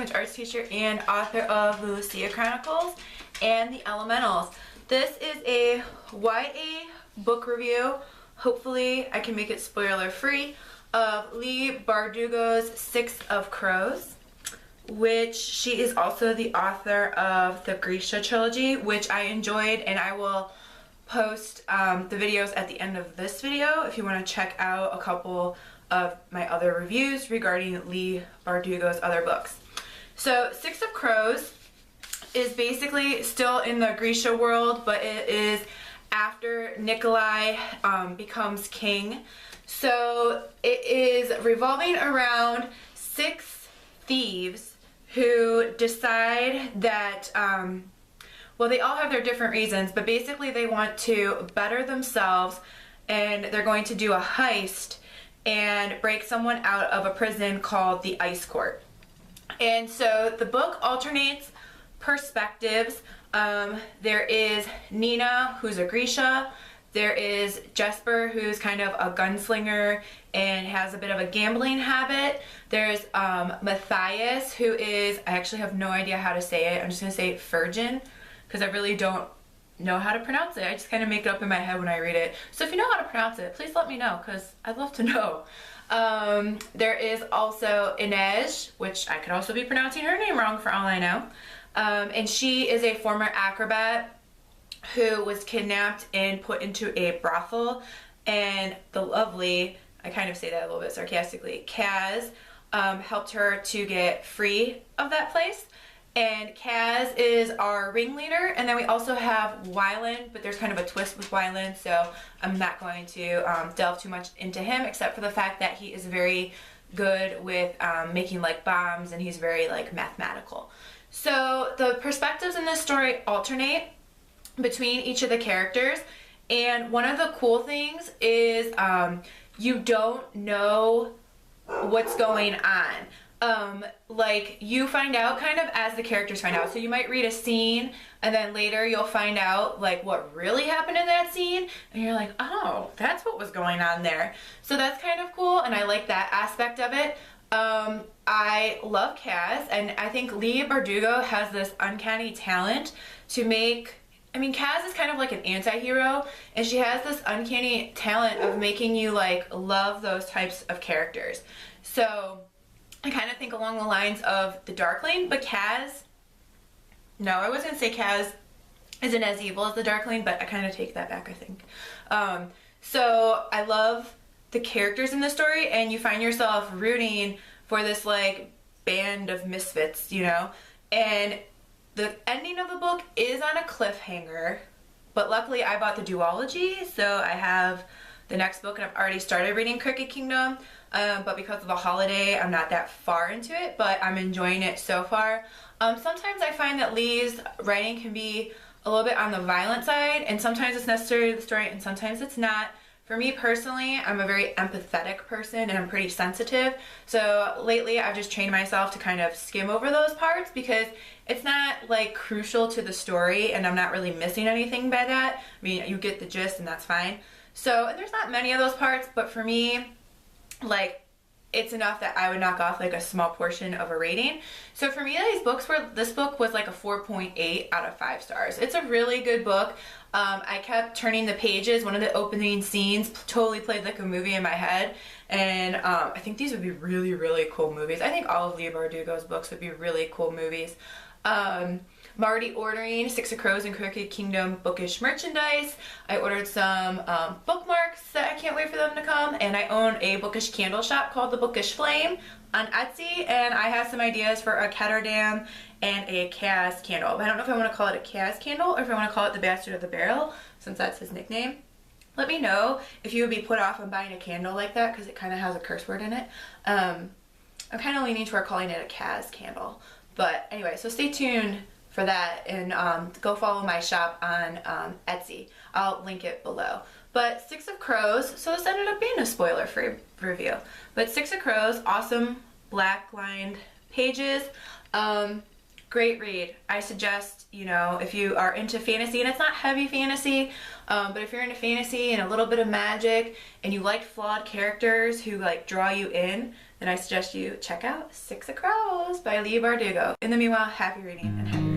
language arts teacher and author of the Lucia Chronicles and the Elementals. This is a YA book review. Hopefully I can make it spoiler free, of Leigh Bardugo's Six of Crows, which she is also the author of the Grisha trilogy, which I enjoyed, and I will post the videos at the end of this video if you want to check out a couple of my other reviews regarding Leigh Bardugo's other books. So Six of Crows is basically still in the Grisha world, but it is after Nikolai becomes king. So it is revolving around 6 thieves who decide that, well, they all have their different reasons, but basically they want to better themselves, and they're going to do a heist and break someone out of a prison called the Ice Court. And so the book alternates perspectives. There is Nina, who's a Grisha. There is Jesper, who's kind of a gunslinger and has a bit of a gambling habit. There's Matthias, who is, I actually have no idea how to say it. I'm just going to say Virgin, because I really don't know how to pronounce it. I just kind of make it up in my head when I read it. So if you know how to pronounce it, please let me know, because I'd love to know. There is also Inez, which I could also be pronouncing her name wrong for all I know. And she is a former acrobat who was kidnapped and put into a brothel, and the lovely, I kind of say that a little bit sarcastically, Kaz helped her to get free of that place. And Kaz is our ringleader, and then we also have Wyland, but there's kind of a twist with Wyland, so I'm not going to delve too much into him, except for the fact that he is very good with making like bombs, and he's very like mathematical. So the perspectives in this story alternate between each of the characters, and one of the cool things is you don't know what's going on. Like you find out kind of as the characters find out. So you might read a scene and then later you'll find out like what really happened in that scene, and you're like, oh, that's what was going on there. So that's kind of cool, and I like that aspect of it. I love Kaz, and I think Leigh Bardugo has this uncanny talent to make, I mean, Kaz is kind of like an anti-hero, and she has this uncanny talent of making you like love those types of characters. So I kind of think along the lines of the Darkling, but Kaz, no, I was going to say Kaz isn't as evil as the Darkling, but I kind of take that back, I think. So I love the characters in the story, and you find yourself rooting for this like band of misfits, you know, and the ending of the book is on a cliffhanger, but luckily I bought the duology, so I have the next book, and I've already started reading Crooked Kingdom, but because of the holiday, I'm not that far into it, but I'm enjoying it so far. Sometimes I find that Leigh's writing can be a little bit on the violent side, and sometimes it's necessary to the story, and sometimes it's not. For me personally, I'm a very empathetic person, and I'm pretty sensitive, so lately I've just trained myself to kind of skim over those parts because it's not like crucial to the story, and I'm not really missing anything by that. I mean, you get the gist, and that's fine. So, and there's not many of those parts, but for me, like, it's enough that I would knock off like a small portion of a rating. So for me, this book was like a 4.8 out of 5 stars. It's a really good book. I kept turning the pages. One of the opening scenes totally played like a movie in my head, and I think these would be really, really cool movies. I think all of Leigh Bardugo's books would be really cool movies. I'm already ordering Six of Crows and Crooked Kingdom bookish merchandise. I ordered some bookmarks that I can't wait for them to come, and I own a bookish candle shop called The Bookish Flame on Etsy, and I have some ideas for a Ketterdam and a Kaz candle. But I don't know if I want to call it a Kaz candle or if I want to call it the Bastard of the Barrel, since that's his nickname. Let me know if you would be put off on buying a candle like that, because it kind of has a curse word in it. I'm kind of leaning toward calling it a Kaz candle. But anyway, so stay tuned for that, and go follow my shop on Etsy. I'll link it below. But Six of Crows, so this ended up being a spoiler-free review. But Six of Crows, awesome black-lined pages. Great read. I suggest, you know, if you are into fantasy, and it's not heavy fantasy, but if you're into fantasy and a little bit of magic and you like flawed characters who like draw you in, then I suggest you check out Six of Crows by Leigh Bardugo. In the meanwhile, happy reading and happy